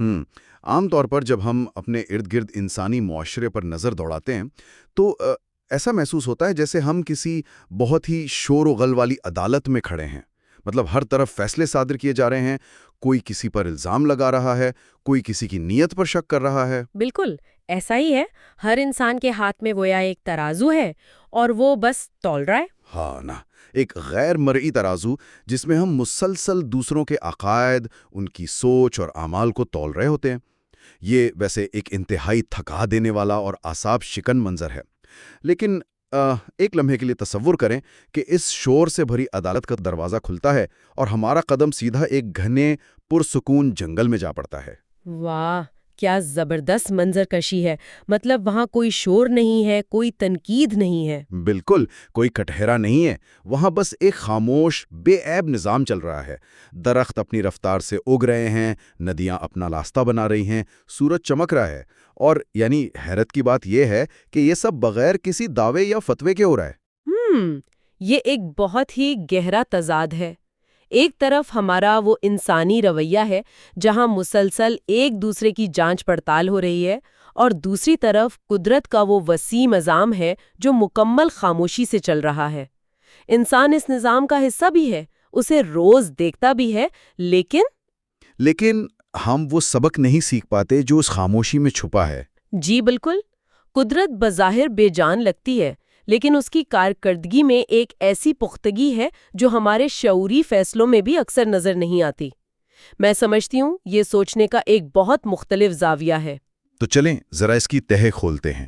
عام طور پر جب ہم اپنے ارد گرد انسانی معاشرے پر نظر دوڑاتے ہیں تو ایسا محسوس ہوتا ہے جیسے ہم کسی بہت ہی شور و غل والی عدالت میں کھڑے ہیں۔ مطلب ہر طرف فیصلے صادر کیے جا رہے ہیں، کوئی کسی پر الزام لگا رہا ہے، کوئی کسی کی نیت پر شک کر رہا ہے۔ بالکل ایسا ہی ہے، ہر انسان کے ہاتھ میں گویا ایک ترازو ہے اور وہ بس تول رہا ہے۔ ہاں نا، ایک غیر مرئی ترازو جس میں ہم مسلسل دوسروں کے عقائد، ان کی سوچ اور اعمال کو تول رہے ہوتے ہیں۔ یہ ویسے ایک انتہائی تھکا دینے والا اور اعصاب شکن منظر ہے، لیکن ایک لمحے کے لیے تصور کریں کہ اس شور سے بھری عدالت کا دروازہ کھلتا ہے اور ہمارا قدم سیدھا ایک گھنے پرسکون جنگل میں جا پڑتا ہے۔ واہ کیا زبردست منظر کشی ہے! مطلب وہاں کوئی شور نہیں ہے، کوئی تنقید نہیں ہے۔ بالکل، کوئی کٹہرا نہیں ہے، وہاں بس ایک خاموش بے عیب نظام چل رہا ہے۔ درخت اپنی رفتار سے اگ رہے ہیں، ندیاں اپنا راستہ بنا رہی ہیں، سورج چمک رہا ہے، اور یعنی حیرت کی بات یہ ہے کہ یہ سب بغیر کسی دعوے یا فتوے کے ہو رہا ہے۔ یہ ایک بہت ہی گہرا تضاد ہے۔ ایک طرف ہمارا وہ انسانی رویہ ہے جہاں مسلسل ایک دوسرے کی جانچ پڑتال ہو رہی ہے، اور دوسری طرف قدرت کا وہ وسیع نظام ہے جو مکمل خاموشی سے چل رہا ہے۔ انسان اس نظام کا حصہ بھی ہے، اسے روز دیکھتا بھی ہے، لیکن ہم وہ سبق نہیں سیکھ پاتے جو اس خاموشی میں چھپا ہے۔ جی بالکل، قدرت بظاہر بے جان لگتی ہے، لیکن اس کی کارکردگی میں ایک ایسی پختگی ہے جو ہمارے شعوری فیصلوں میں بھی اکثر نظر نہیں آتی۔ میں سمجھتی ہوں یہ سوچنے کا ایک بہت مختلف زاویہ ہے۔ تو چلیں ذرا اس کی تہہ کھولتے ہیں۔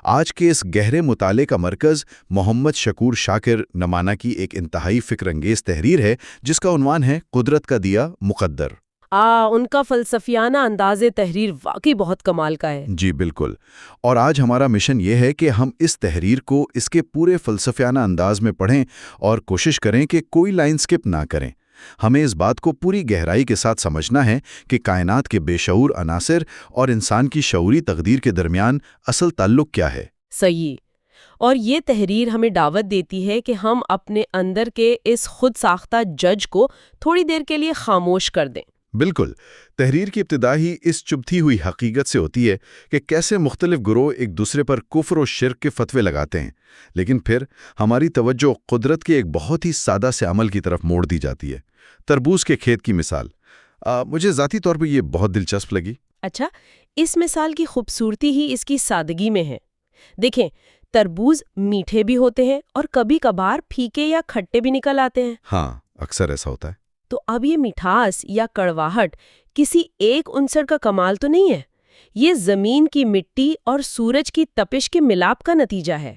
آج کے اس گہرے مطالعے کا مرکز محمد شکور شاکر نمانا کی ایک انتہائی فکر انگیز تحریر ہے جس کا عنوان ہے قدرت کا دیا مقدر۔ ان کا فلسفیانہ انداز تحریر واقعی بہت کمال کا ہے۔ جی بالکل، اور آج ہمارا مشن یہ ہے کہ ہم اس تحریر کو اس کے پورے فلسفیانہ انداز میں پڑھیں اور کوشش کریں کہ کوئی لائن سکپ نہ کریں۔ ہمیں اس بات کو پوری گہرائی کے ساتھ سمجھنا ہے کہ کائنات کے بے شعور عناصر اور انسان کی شعوری تقدیر کے درمیان اصل تعلق کیا ہے۔ صحیح، اور یہ تحریر ہمیں دعوت دیتی ہے کہ ہم اپنے اندر کے اس خود ساختہ جج کو تھوڑی دیر کے لیے خاموش کر دیں۔ بالکل، تحریر کی ابتدا ہی اس چبھتی ہوئی حقیقت سے ہوتی ہے کہ کیسے مختلف گروہ ایک دوسرے پر کفر و شرک کے فتوے لگاتے ہیں، لیکن پھر ہماری توجہ قدرت کے ایک بہت ہی سادہ سے عمل کی طرف موڑ دی جاتی ہے۔ تربوز کے کھیت کی مثال مجھے ذاتی طور پر یہ بہت دلچسپ لگی۔ اچھا، اس مثال کی خوبصورتی ہی اس کی سادگی میں ہے۔ دیکھیں، تربوز میٹھے بھی ہوتے ہیں اور کبھی کبھار پھیکے یا کھٹے بھی نکل آتے ہیں۔ ہاں، اکثر ایسا ہوتا ہے۔ تو اب یہ مٹھاس یا کڑواہٹ کسی ایک عنصر کا کمال تو نہیں ہے، یہ زمین کی مٹی اور سورج کی تپش کے ملاپ کا نتیجہ ہے۔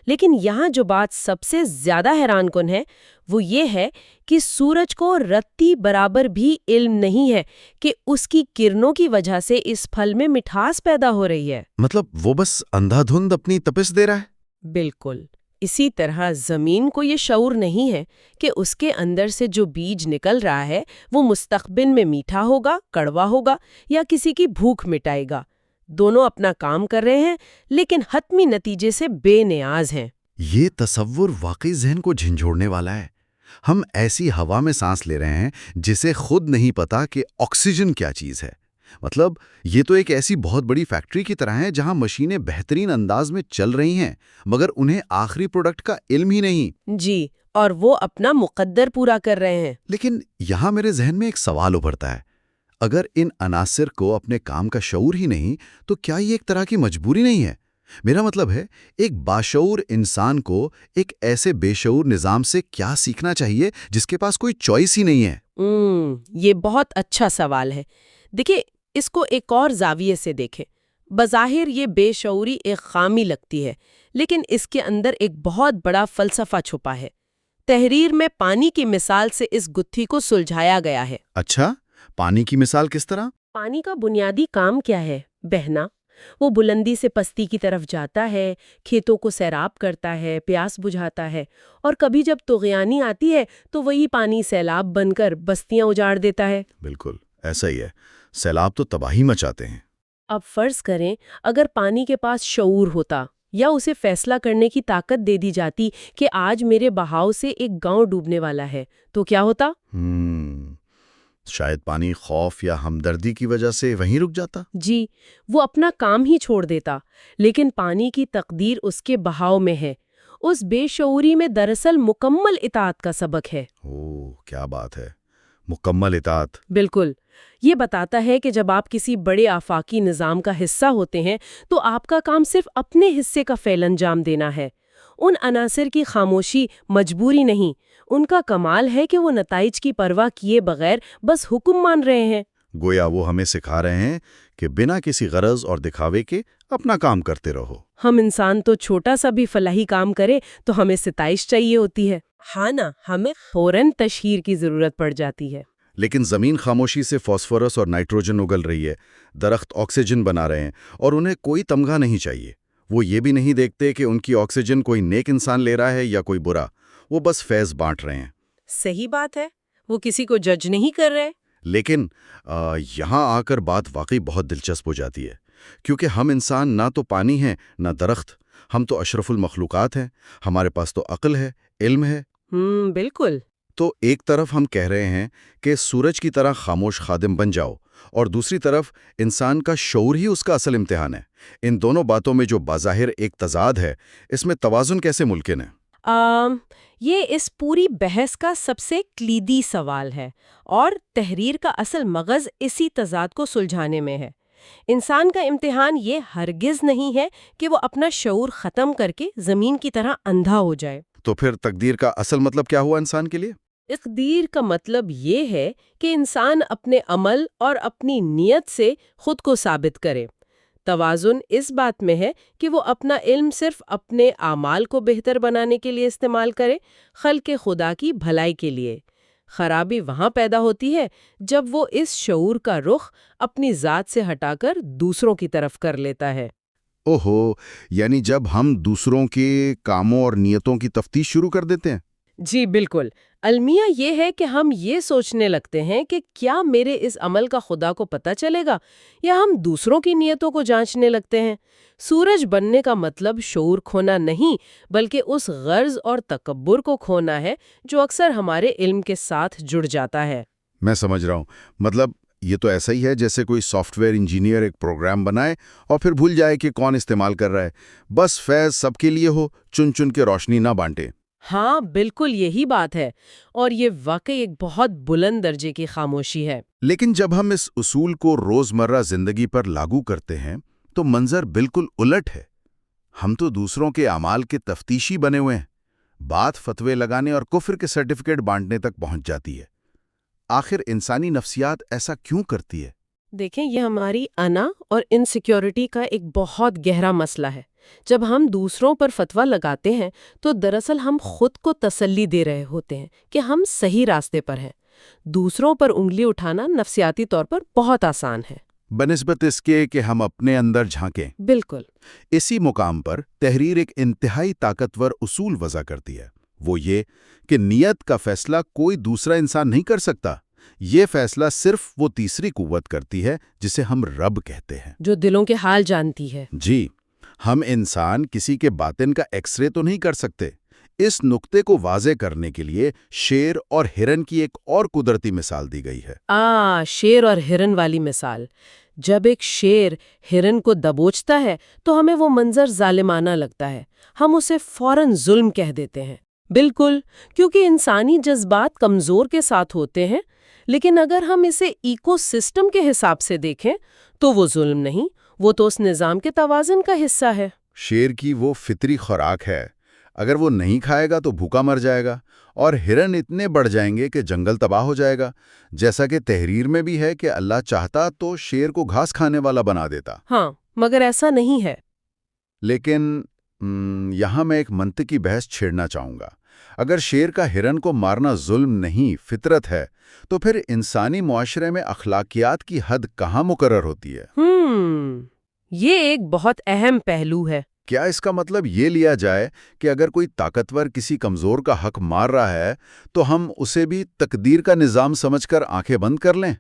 لیکن یہاں جو بات سب سے زیادہ حیران کن ہے وہ یہ ہے کہ سورج کو رتی برابر بھی علم نہیں ہے کہ اس کی کرنوں کی وجہ سے اس پھل میں مٹھاس پیدا ہو رہی ہے۔ مطلب وہ بس اندھا دھند اپنی تپش دے رہا ہے۔ بالکل اسی طرح زمین کو یہ شعور نہیں ہے کہ اس کے اندر سے جو بیج نکل رہا ہے وہ مستقبل میں میٹھا ہوگا، کڑوا ہوگا یا کسی کی بھوک مٹائے گا۔ دونوں اپنا کام کر رہے ہیں لیکن حتمی نتیجے سے بے نیاز ہیں۔ یہ تصور واقعی ذہن کو جھنجھوڑنے والا ہے۔ ہم ایسی ہوا میں سانس لے رہے ہیں جسے خود نہیں پتا کہ آکسیجن کیا چیز ہے۔ مطلب یہ تو ایک ایسی بہت بڑی فیکٹری کی طرح ہے جہاں مشینیں بہترین انداز میں چل رہی ہیں مگر انہیں آخری پروڈکٹ کا علم ہی نہیں۔ جی، اور وہ اپنا مقدر پورا کر رہے ہیں۔ لیکن یہاں میرے ذہن میں ایک سوال ابھرتا ہے، اگر ان عناصر کو اپنے کام کا شعور ہی نہیں تو کیا یہ ایک طرح کی مجبوری نہیں ہے؟ میرا مطلب ہے ایک باشعور انسان کو ایک ایسے بے شعور نظام سے کیا سیکھنا چاہیے جس کے پاس کوئی چوائس ہی نہیں ہے؟ یہ بہت اچھا سوال ہے۔ دیکھیں، اس کو ایک اور زاویے سے دیکھیں۔ بظاہر یہ بے شعوری ایک خامی لگتی ہے، لیکن اس کے اندر ایک بہت بڑا فلسفہ چھپا ہے۔ تحریر میں پانی کی مثال سے اس گتھی کو سلجھایا گیا ہے۔ اچھا، پانی کی مثال کس طرح؟ پانی کا بنیادی کام کیا ہے؟ بہنا۔ وہ بلندی سے پستی کی طرف جاتا ہے، کھیتوں کو سیراب کرتا ہے، پیاس بجھاتا ہے، اور کبھی جب طغیانی آتی ہے تو وہی پانی سیلاب بن کر بستیاں اجاڑ دیتا ہے۔ بالکل ایسا ہی ہے، سیلاب تو تباہی مچاتے ہیں۔ اب فرض کریں اگر پانی کے پاس شعور ہوتا یا اسے فیصلہ کرنے کی طاقت دے دی جاتی کہ آج میرے بہاؤ سے ایک گاؤں ڈوبنے والا ہے، تو کیا ہوتا؟ شاید پانی خوف یا ہمدردی کی وجہ سے وہیں رک جاتا۔ جی، وہ اپنا کام ہی چھوڑ دیتا، لیکن پانی کی تقدیر اس کے بہاؤ میں ہے۔ اس بے شعوری میں دراصل مکمل اطاعت کا سبق ہے۔ کیا بات ہے، مکمل اطاعت۔ بالکل، یہ بتاتا ہے کہ جب آپ کسی بڑے آفاقی نظام کا حصہ ہوتے ہیں تو آپ کا کام صرف اپنے حصے کا فعل انجام دینا ہے۔ ان عناصر کی خاموشی مجبوری نہیں، ان کا کمال ہے کہ وہ نتائج کی پرواہ کیے بغیر بس حکم مان رہے ہیں۔ گویا وہ ہمیں سکھا رہے ہیں کہ بنا کسی غرض اور دکھاوے کے اپنا کام کرتے رہو۔ ہم انسان تو چھوٹا سا بھی فلاحی کام کرے تو ہمیں ستائش چاہیے ہوتی ہے، ہاں نا، ہمیں فوراً تشہیر کی ضرورت پڑ جاتی ہے۔ لیکن زمین خاموشی سے فاسفورس اور نائٹروجن اگل رہی ہے، درخت آکسیجن بنا رہے ہیں، اور انہیں کوئی تمغہ نہیں چاہیے۔ وہ یہ بھی نہیں دیکھتے کہ ان کی آکسیجن کوئی نیک انسان لے رہا ہے یا کوئی برا، وہ بس فیض بانٹ رہے ہیں۔ صحیح بات ہے، وہ کسی کو جج نہیں کر رہے۔ لیکن یہاں آ کر بات واقعی بہت دلچسپ ہو جاتی ہے، کیونکہ ہم انسان نہ تو پانی ہیں نہ درخت، ہم تو اشرف المخلوقات ہیں۔ ہمارے پاس تو عقل ہے، علم ہے۔ بالکل۔ تو ایک طرف ہم کہہ رہے ہیں کہ سورج کی طرح خاموش خادم بن جاؤ، اور دوسری طرف انسان کا شعور ہی اس کا اصل امتحان ہے۔ ان دونوں باتوں میں جو بظاہر ایک تضاد ہے، اس میں توازن کیسے ممکن ہے؟ یہ اس پوری بحث کا سب سے کلیدی سوال ہے، اور تحریر کا اصل مغز اسی تضاد کو سلجھانے میں ہے۔ انسان کا امتحان یہ ہرگز نہیں ہے کہ وہ اپنا شعور ختم کر کے زمین کی طرح اندھا ہو جائے۔ تو پھر تقدیر کا اصل مطلب کیا ہوا انسان کے لیے؟ تقدیر کا مطلب یہ ہے کہ انسان اپنے عمل اور اپنی نیت سے خود کو ثابت کرے۔ توازن اس بات میں ہے کہ وہ اپنا علم صرف اپنے اعمال کو بہتر بنانے کے لیے استعمال کرے، خلق خدا کی بھلائی کے لیے۔ خرابی وہاں پیدا ہوتی ہے جب وہ اس شعور کا رخ اپنی ذات سے ہٹا کر دوسروں کی طرف کر لیتا ہے۔ اوہو، یعنی جب ہم دوسروں کے کاموں اور نیتوں کی تفتیش شروع کر دیتے ہیں۔ جی بالکل، المیہ یہ ہے کہ ہم یہ سوچنے لگتے ہیں کہ کیا میرے اس عمل کا خدا کو پتہ چلے گا، یا ہم دوسروں کی نیتوں کو جانچنے لگتے ہیں۔ سورج بننے کا مطلب شعور کھونا نہیں، بلکہ اس غرض اور تکبر کو کھونا ہے جو اکثر ہمارے علم کے ساتھ جڑ جاتا ہے۔ میں سمجھ رہا ہوں، مطلب یہ تو ایسا ہی ہے جیسے کوئی سافٹ ویئر انجینئر ایک پروگرام بنائے اور پھر بھول جائے کہ کون استعمال کر رہا ہے، بس فیض سب کے لیے ہو، چن چن کے روشنی نہ بانٹے۔ ہاں بالکل یہی بات ہے، اور یہ واقعی ایک بہت بلند درجے کی خاموشی ہے۔ لیکن جب ہم اس اصول کو روزمرہ زندگی پر لاگو کرتے ہیں تو منظر بالکل الٹ ہے۔ ہم تو دوسروں کے اعمال کے تفتیشی بنے ہوئے ہیں، بات فتوے لگانے اور کفر کے سرٹیفکیٹ بانٹنے تک پہنچ جاتی ہے۔ آخر انسانی نفسیات ایسا کیوں کرتی ہے؟ دیکھیں، یہ ہماری انا اور انسیکیورٹی کا ایک بہت گہرا مسئلہ ہے۔ جب ہم دوسروں پر فتویٰ لگاتے ہیں تو دراصل ہم خود کو تسلی دے رہے ہوتے ہیں کہ ہم صحیح راستے پر ہیں۔ دوسروں پر انگلی اٹھانا نفسیاتی طور پر بہت آسان ہے، بنسبت اس کے کہ ہم اپنے اندر جھانکیں۔ بالکل۔ اسی مقام پر تحریر ایک انتہائی طاقتور اصول وضع کرتی ہے، وہ یہ کہ نیت کا فیصلہ کوئی دوسرا انسان نہیں کر سکتا۔ یہ فیصلہ صرف وہ تیسری قوت کرتی ہے جسے ہم رب کہتے ہیں، جو دلوں کے حال جانتی ہے۔ جی، ہم انسان کسی کے باطن کا ایکس رے تو نہیں کر سکتے۔ اس نقطے کو واضح کرنے کے لیے شیر اور ہرن کی ایک اور قدرتی مثال دی گئی ہے۔ شیر اور ہرن والی مثال۔ جب ایک شیر ہرن کو دبوچتا ہے تو ہمیں وہ منظر ظالمانہ لگتا ہے، ہم اسے فوراً ظلم کہہ دیتے ہیں۔ بالکل، کیونکہ انسانی جذبات کمزور کے ساتھ ہوتے ہیں، لیکن اگر ہم اسے ایکو سسٹم کے حساب سے دیکھیں تو وہ ظلم نہیں، وہ تو اس نظام کے توازن کا حصہ ہے۔ شیر کی وہ فطری خوراک ہے، اگر وہ نہیں کھائے گا تو بھوکا مر جائے گا، اور ہرن اتنے بڑھ جائیں گے کہ جنگل تباہ ہو جائے گا۔ جیسا کہ تحریر میں بھی ہے کہ اللہ چاہتا تو شیر کو گھاس کھانے والا بنا دیتا۔ ہاں، مگر ایسا نہیں ہے۔ لیکن یہاں میں ایک منطقی بحث چھیڑنا چاہوں گا۔ اگر شیر کا ہرن کو مارنا ظلم نہیں، فطرت ہے، تو پھر انسانی معاشرے میں اخلاقیات کی حد کہاں مقرر ہوتی ہے؟ یہ ایک بہت اہم پہلو ہے۔ کیا اس کا مطلب یہ لیا جائے کہ اگر کوئی طاقتور کسی کمزور کا حق مار رہا ہے تو ہم اسے بھی تقدیر کا نظام سمجھ کر آنکھیں بند کر لیں؟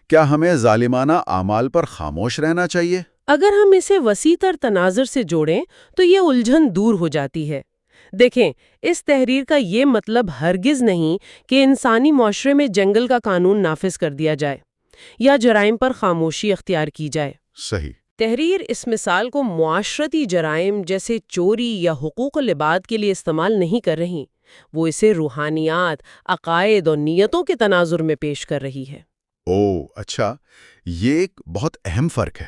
کیا ہمیں ظالمانہ اعمال پر خاموش رہنا چاہیے؟ اگر ہم اسے وسیع تر تناظر سے جوڑیں تو یہ الجھن دور ہو جاتی ہے۔ دیکھیں، اس تحریر کا یہ مطلب ہرگز نہیں کہ انسانی معاشرے میں جنگل کا قانون نافذ کر دیا جائے یا جرائم پر خاموشی اختیار کی جائے۔ صحیح۔ تحریر اس مثال کو معاشرتی جرائم جیسے چوری یا حقوق العباد کے لیے استعمال نہیں کر رہی، وہ اسے روحانیات، عقائد اور نیتوں کے تناظر میں پیش کر رہی ہے۔ اچھا، یہ ایک بہت اہم فرق ہے۔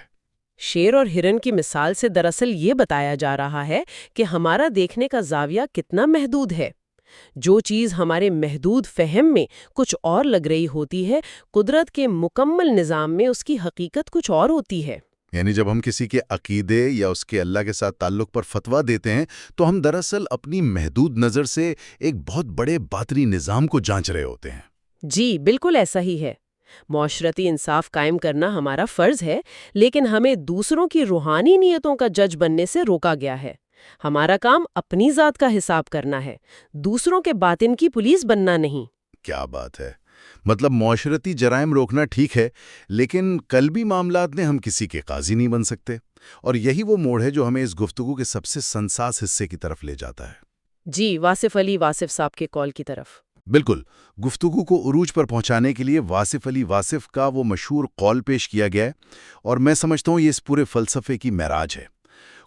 شیر اور ہرن کی مثال سے دراصل یہ بتایا جا رہا ہے کہ ہمارا دیکھنے کا زاویہ کتنا محدود ہے۔ جو چیز ہمارے محدود فہم میں کچھ اور لگ رہی ہوتی ہے، قدرت کے مکمل نظام میں اس کی حقیقت کچھ اور ہوتی ہے۔ یعنی جب ہم کسی کے عقیدے یا اس کے اللہ کے ساتھ تعلق پر فتویٰ دیتے ہیں تو ہم دراصل اپنی محدود نظر سے ایک بہت بڑے باطنی نظام کو جانچ رہے ہوتے ہیں۔ جی، بالکل ایسا ہی ہے۔ معاشرتی انصاف قائم کرنا ہمارا فرض ہے، لیکن ہمیں دوسروں کی روحانی نیتوں کا جج بننے سے روکا گیا ہے۔ ہمارا کام اپنی ذات کا حساب کرنا ہے، دوسروں کے باطن کی پولیس بننا نہیں۔ کیا بات ہے! مطلب معاشرتی جرائم روکنا ٹھیک ہے، لیکن قلبی معاملات میں ہم کسی کے قاضی نہیں بن سکتے، اور یہی وہ موڑ ہے جو ہمیں اس گفتگو کے سب سے سنساس حصے کی طرف لے جاتا ہے۔ جی، واصف علی واصف صاحب کے کال کی طرف۔ بالکل، گفتگو کو عروج پر پہنچانے کے لیے واصف علی واصف کا وہ مشہور قول پیش کیا گیا ہے، اور میں سمجھتا ہوں یہ اس پورے فلسفے کی معراج ہے۔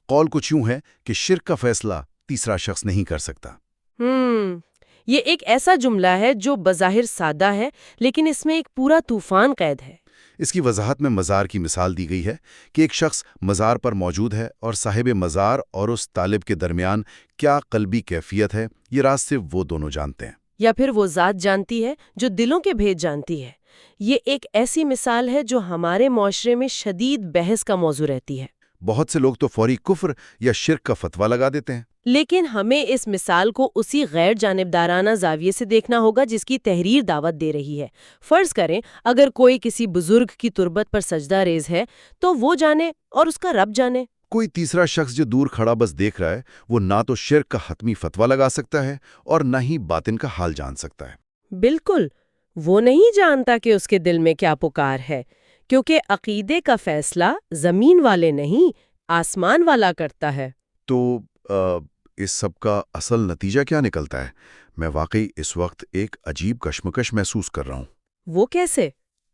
قول کچھ یوں ہے کہ شرک کا فیصلہ تیسرا شخص نہیں کر سکتا۔ یہ ایک ایسا جملہ ہے جو بظاہر سادہ ہے، لیکن اس میں ایک پورا طوفان قید ہے۔ اس کی وضاحت میں مزار کی مثال دی گئی ہے کہ ایک شخص مزار پر موجود ہے اور صاحب مزار اور اس طالب کے درمیان کیا قلبی کیفیت ہے، یہ راز صرف وہ دونوں جانتے ہیں، یا پھر وہ ذات جانتی ہے جو دلوں کے بھید جانتی ہے۔ یہ ایک ایسی مثال ہے جو ہمارے معاشرے میں شدید بحث کا موضوع رہتی ہے۔ بہت سے لوگ تو فوری کفر یا شرک کا فتویٰ لگا دیتے ہیں۔ لیکن ہمیں اس مثال کو اسی غیر جانبدارانہ زاویے سے دیکھنا ہوگا جس کی تحریر دعوت دے رہی ہے۔ فرض کریں اگر کوئی کسی بزرگ کی تربت پر سجدہ ریز ہے تو وہ جانے اور اس کا رب جانے۔ کوئی تیسرا شخص جو دور کھڑا بس دیکھ رہا ہے، وہ نہ تو شرک کا حتمی فتویٰ لگا سکتا ہے اور نہ ہی باطن کا حال جان سکتا ہے۔ بالکل، وہ نہیں جانتا کہ اس کے دل میں کیا پکار ہے، کیونکہ عقیدے کا فیصلہ زمین والے نہیں، آسمان والا کرتا ہے۔ تو اس سب کا اصل نتیجہ کیا نکلتا ہے؟ میں واقعی اس وقت ایک عجیب کشمکش محسوس کر رہا ہوں۔ وہ کیسے؟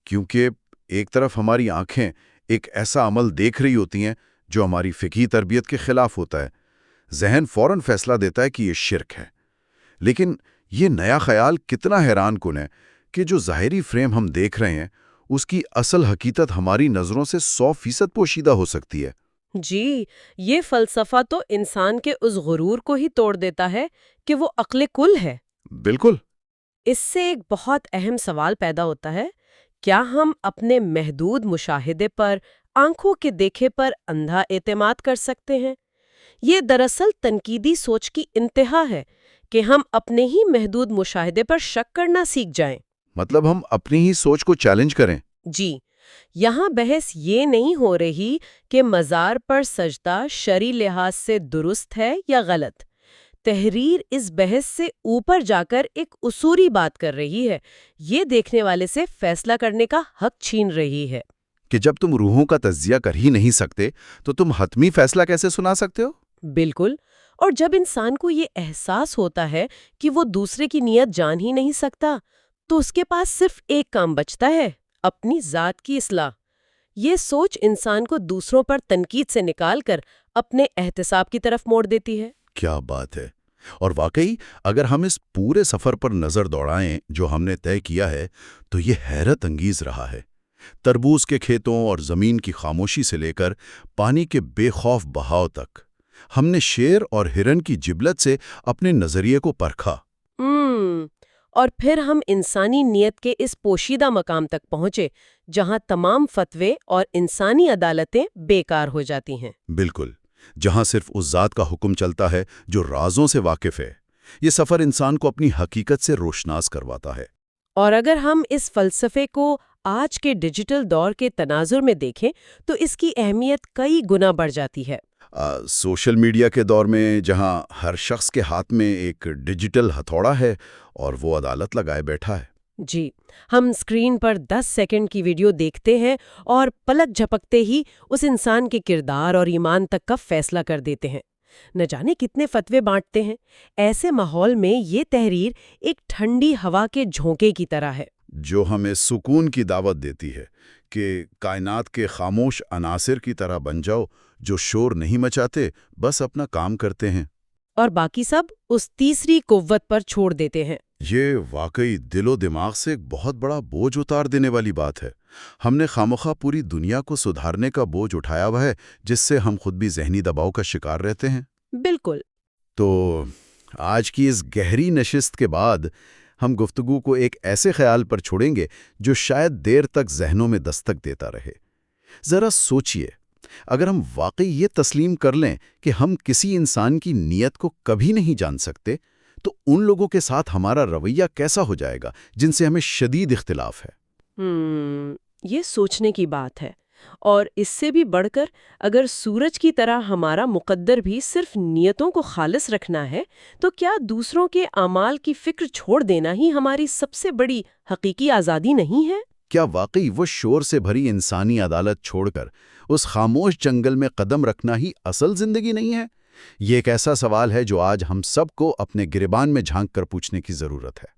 کیونکہ ایک طرف ہماری آنکھیں ایک ایسا عمل دیکھ رہی ہوتی ہیں جو ہماری فقہی تربیت کے خلاف ہوتا ہے، ذہن فوراً فیصلہ دیتا ہے کہ یہ شرک ہے۔ لیکن یہ نیا خیال کتنا حیران کن ہے کہ جو ظاہری فریم ہم دیکھ رہے ہیں اس کی اصل حقیقت ہماری نظروں سے 100% پوشیدہ ہو سکتی ہے۔ جی، یہ فلسفہ تو انسان کے اس غرور کو ہی توڑ دیتا ہے کہ وہ عقل کل ہے۔ بالکل۔ اس سے ایک بہت اہم سوال پیدا ہوتا ہے، کیا ہم اپنے محدود مشاہدے پر، آنکھوں کے دیکھے پر اندھا اعتماد کر سکتے ہیں؟ یہ دراصل تنقیدی سوچ کی انتہا ہے کہ ہم اپنے ہی محدود مشاہدے پر شک کرنا سیکھ جائیں۔ مطلب ہم اپنی ہی سوچ کو چیلنج کریں۔ جی، یہاں بحث یہ نہیں ہو رہی کہ مزار پر سجدہ شرعی لحاظ سے درست ہے یا غلط۔ تحریر اس بحث سے اوپر جا کر ایک اصولی بات کر رہی ہے، یہ دیکھنے والے سے فیصلہ کرنے کا حق چھین رہی ہے کہ جب تم روحوں کا تجزیہ کر ہی نہیں سکتے تو تم حتمی فیصلہ کیسے سنا سکتے ہو؟ بالکل، اور جب انسان کو یہ احساس ہوتا ہے کہ وہ دوسرے کی نیت جان ہی نہیں سکتا تو اس کے پاس صرف ایک کام بچتا ہے، اپنی ذات کی اصلاح۔ یہ سوچ انسان کو دوسروں پر تنقید سے نکال کر اپنے احتساب کی طرف موڑ دیتی ہے۔ کیا بات ہے! اور واقعی اگر ہم اس پورے سفر پر نظر دوڑائیں جو ہم نے طے کیا ہے تو یہ حیرت انگیز رہا ہے۔ تربوز کے کھیتوں اور زمین کی خاموشی سے لے کر پانی کے بے خوف بہاؤ تک، ہم نے شیر اور ہرن کی جبلت سے اپنے نظریے کو پرکھا۔ اور پھر ہم انسانی نیت کے اس پوشیدہ مقام تک پہنچے جہاں تمام فتوے اور انسانی عدالتیں بیکار ہو جاتی ہیں۔ بالکل، جہاں صرف اس ذات کا حکم چلتا ہے جو رازوں سے واقف ہے۔ یہ سفر انسان کو اپنی حقیقت سے روشناس کرواتا ہے۔ اور اگر ہم اس فلسفے کو آج کے ڈیجیٹل دور کے تناظر میں دیکھیں تو اس کی اہمیت کئی گنا بڑھ جاتی ہے۔ سوشل میڈیا کے دور میں جہاں ہر شخص کے ہاتھ میں ایک ڈیجیٹل ہتھوڑا ہے اور وہ عدالت لگائے بیٹھا ہے۔ جی، ہم اسکرین پر 10 سیکنڈ کی ویڈیو دیکھتے ہیں اور پلک جھپکتے ہی اس انسان کے کردار اور ایمان تک کا فیصلہ کر دیتے ہیں۔ نہ جانے کتنے فتوے بانٹتے ہیں۔ ایسے ماحول میں یہ تحریر ایک ٹھنڈی ہوا کے جھونکے کی طرح ہے، جو ہمیں سکون کی دعوت دیتی ہے کہ کائنات کے خاموش عناصر کی طرح بن جاؤ، جو شور نہیں مچاتے، بس اپنا کام کرتے ہیں، اور باقی سب اس تیسری قوت پر چھوڑ دیتے ہیں۔ یہ واقعی دل و دماغ سے ایک بہت بڑا بوجھ اتار دینے والی بات ہے۔ ہم نے خامخواہ پوری دنیا کو سدھارنے کا بوجھ اٹھایا ہوا ہے، جس سے ہم خود بھی ذہنی دباؤ کا شکار رہتے ہیں۔ بالکل۔ تو آج کی اس گہری نشست کے بعد ہم گفتگو کو ایک ایسے خیال پر چھوڑیں گے جو شاید دیر تک ذہنوں میں دستک دیتا رہے۔ ذرا سوچئے، اگر ہم واقعی یہ تسلیم کر لیں کہ ہم کسی انسان کی نیت کو کبھی نہیں جان سکتے، تو ان لوگوں کے ساتھ ہمارا رویہ کیسا ہو جائے گا جن سے ہمیں شدید اختلاف ہے؟ یہ سوچنے کی بات ہے۔ اور اس سے بھی بڑھ کر، اگر سورج کی طرح ہمارا مقدر بھی صرف نیتوں کو خالص رکھنا ہے، تو کیا دوسروں کے اعمال کی فکر چھوڑ دینا ہی ہماری سب سے بڑی حقیقی آزادی نہیں ہے؟ کیا واقعی وہ شور سے بھری انسانی عدالت چھوڑ کر اس خاموش جنگل میں قدم رکھنا ہی اصل زندگی نہیں ہے؟ یہ ایک ایسا سوال ہے جو آج ہم سب کو اپنے گریبان میں جھانک کر پوچھنے کی ضرورت ہے۔